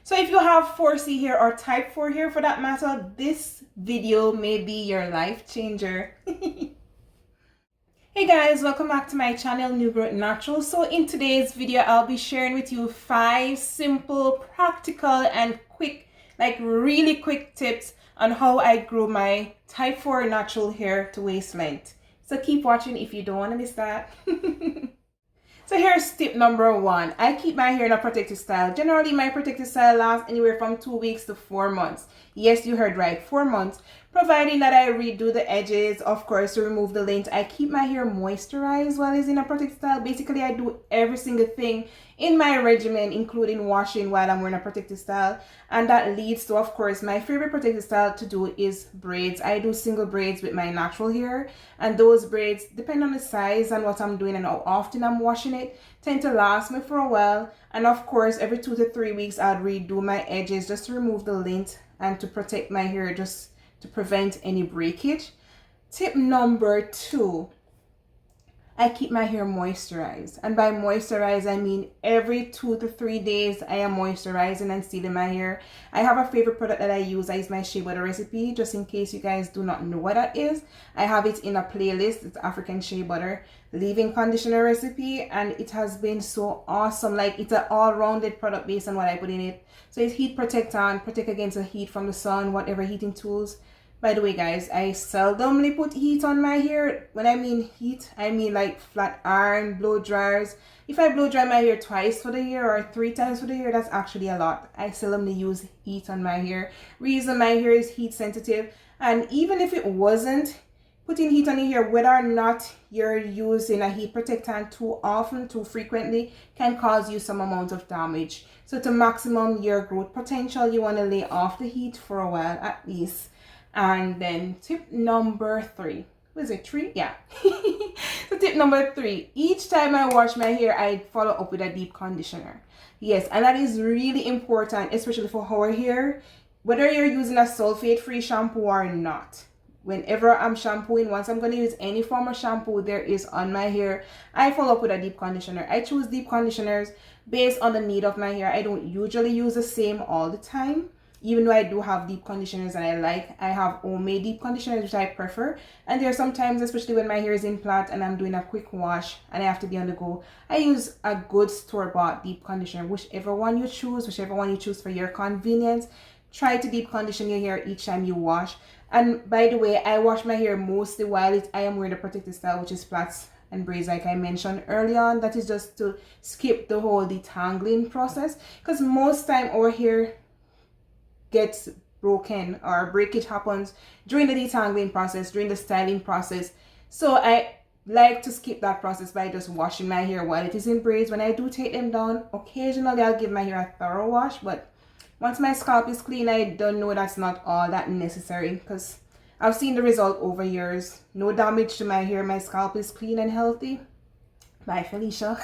So if you have 4C hair or type 4 hair for that matter, this video may be your life changer. Hey guys, welcome back to my channel, New Growth Natural. So in today's video, I'll be sharing with you 5 simple, practical, and quick, like really quick tips on how I grow my type 4 natural hair to waist length. So keep watching if you don't want to miss that. So here's tip number 1. I keep my hair in a protective style. Generally, my protective style lasts anywhere from 2 weeks to 4 months. Yes, you heard right, 4 months. Providing that I redo the edges, of course, to remove the lint. I keep my hair moisturized while it's in a protective style. Basically, I do every single thing in my regimen, including washing while I'm wearing a protective style. And that leads to, of course, my favorite protective style to do is braids. I do single braids with my natural hair. And those braids, depend on the size and what I'm doing and how often I'm washing it, tend to last me for a while. And of course, every 2 to 3 weeks, I'd redo my edges just to remove the lint and to protect my hair, just to prevent any breakage. Tip number 2, I keep my hair moisturized. And by moisturize, I mean every 2 to 3 days I am moisturizing and sealing my hair. I have a favorite product that I use. I use my shea butter recipe, just in case you guys do not know what that is. I have it in a playlist. It's African shea butter leave-in conditioner recipe, and it has been so awesome. Like, it's an all-rounded product based on what I put in it. So it's heat protectant, protect against the heat from the sun, whatever heating tools. By the way, guys, I seldomly put heat on my hair. When I mean heat, I mean like flat iron, blow dryers. If I blow dry my hair twice for the year or 3 times for the year, that's actually a lot. I seldomly use heat on my hair. Reason my hair is heat sensitive. And even if it wasn't, putting heat on your hair, whether or not you're using a heat protectant too often, too frequently, can cause you some amount of damage. So to maximum your growth potential, you want to lay off the heat for a while at least. And then tip number 3, was it 3? Yeah. So tip number 3, each time I wash my hair, I follow up with a deep conditioner. Yes, and that is really important, especially for our hair, whether you're using a sulfate-free shampoo or not. Whenever I'm shampooing, once I'm going to use any form of shampoo there is on my hair, I follow up with a deep conditioner. I choose deep conditioners based on the need of my hair. I don't usually use the same all the time. Even though I do have deep conditioners that I like, I have homemade deep conditioners which I prefer. And there are some times, especially when my hair is in plait and I'm doing a quick wash and I have to be on the go, I use a good store-bought deep conditioner. Whichever one you choose for your convenience. Try to deep condition your hair each time you wash. And by the way, I wash my hair mostly while I am wearing the protective style, which is plaits and braids, like I mentioned earlier on. That is just to skip the whole detangling process, because most time our hair gets broken or breakage happens during the detangling process, during the styling process. So I like to skip that process by just washing my hair while it is in braids. When I do take them down, occasionally I'll give my hair a thorough wash, but once my scalp is clean, I don't know that's not all that necessary, because I've seen the result over years. No damage to my hair. My scalp is clean and healthy. Bye, Felicia.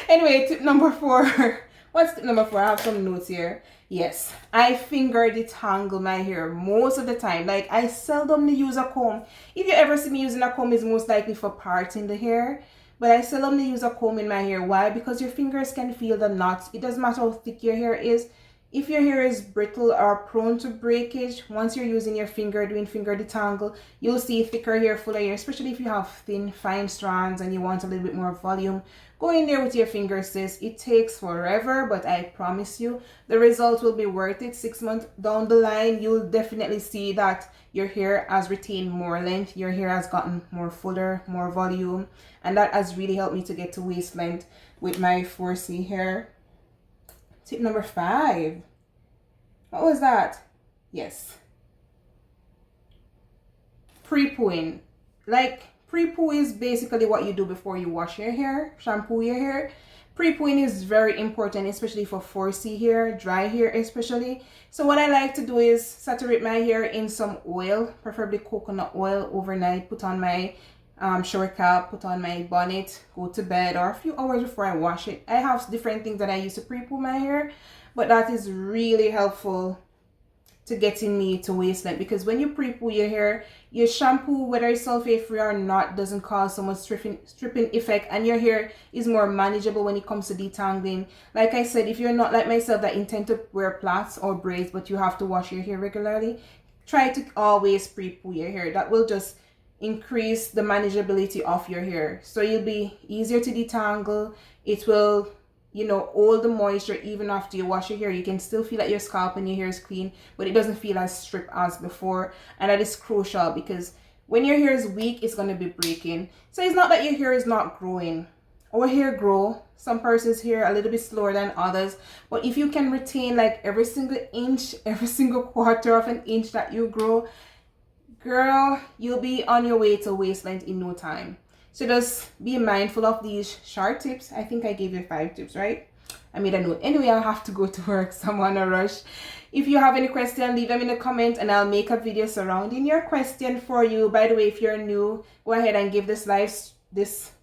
Anyway, tip number 4. What's tip number 4? I have some notes here. Yes, I finger detangle my hair most of the time. Like, I seldomly use a comb. If you ever see me using a comb, it's most likely for parting the hair. But I seldomly use a comb in my hair. Why? Because your fingers can feel the knots. It doesn't matter how thick your hair is. If your hair is brittle or prone to breakage, once you're using your finger, doing finger detangle, you'll see thicker hair, fuller hair, especially if you have thin, fine strands and you want a little bit more volume. Go in there with your fingers, sis. It takes forever, but I promise you, the result will be worth it. 6 months down the line, you'll definitely see that your hair has retained more length. Your hair has gotten more fuller, more volume. And that has really helped me to get to waist length with my 4C hair. Tip number 5. What was that? Yes. Prepooing. Like, prepoo is basically what you do before you wash your hair, shampoo your hair. Prepooing is very important, especially for 4C hair, dry hair especially. So what I like to do is saturate my hair in some oil, preferably coconut oil, overnight, put on my shower cap, put on my bonnet, go to bed, or a few hours before I wash it. I have different things that I use to prepoo my hair, but that is really helpful to getting me to waist length, because when you pre-poo your hair, your shampoo, whether it's sulfate free or not, doesn't cause so much stripping effect, and your hair is more manageable when it comes to detangling. Like I said, if you're not like myself that intend to wear plaits or braids but you have to wash your hair regularly, try to always pre-poo your hair. That will just increase the manageability of your hair, so you'll be easier to detangle. It will, you know, hold the moisture. Even after you wash your hair, you can still feel that your scalp and your hair is clean, but it doesn't feel as stripped as before. And that is crucial, because when your hair is weak, it's going to be breaking. So it's not that your hair is not growing. Our hair grow, some person's hair a little bit slower than others, but if you can retain like every single inch, every single quarter of an inch that you grow, girl, you'll be on your way to waist length in no time. So just be mindful of these short tips. I think I gave you 5 tips, right? I made a note. Anyway, I'll have to go to work, so I'm on a rush. If you have any question, leave them in the comment and I'll make a video surrounding your question for you. By the way, if you're new, go ahead and give this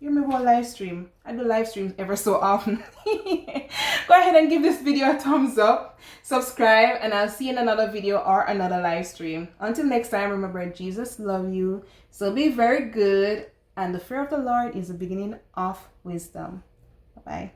you remember what live stream? I do live streams ever so often. Go ahead and give this video a thumbs up, subscribe, and I'll see you in another video or another live stream. Until next time, remember, Jesus loves you, so be very good, and the fear of the Lord is the beginning of wisdom. Bye-bye.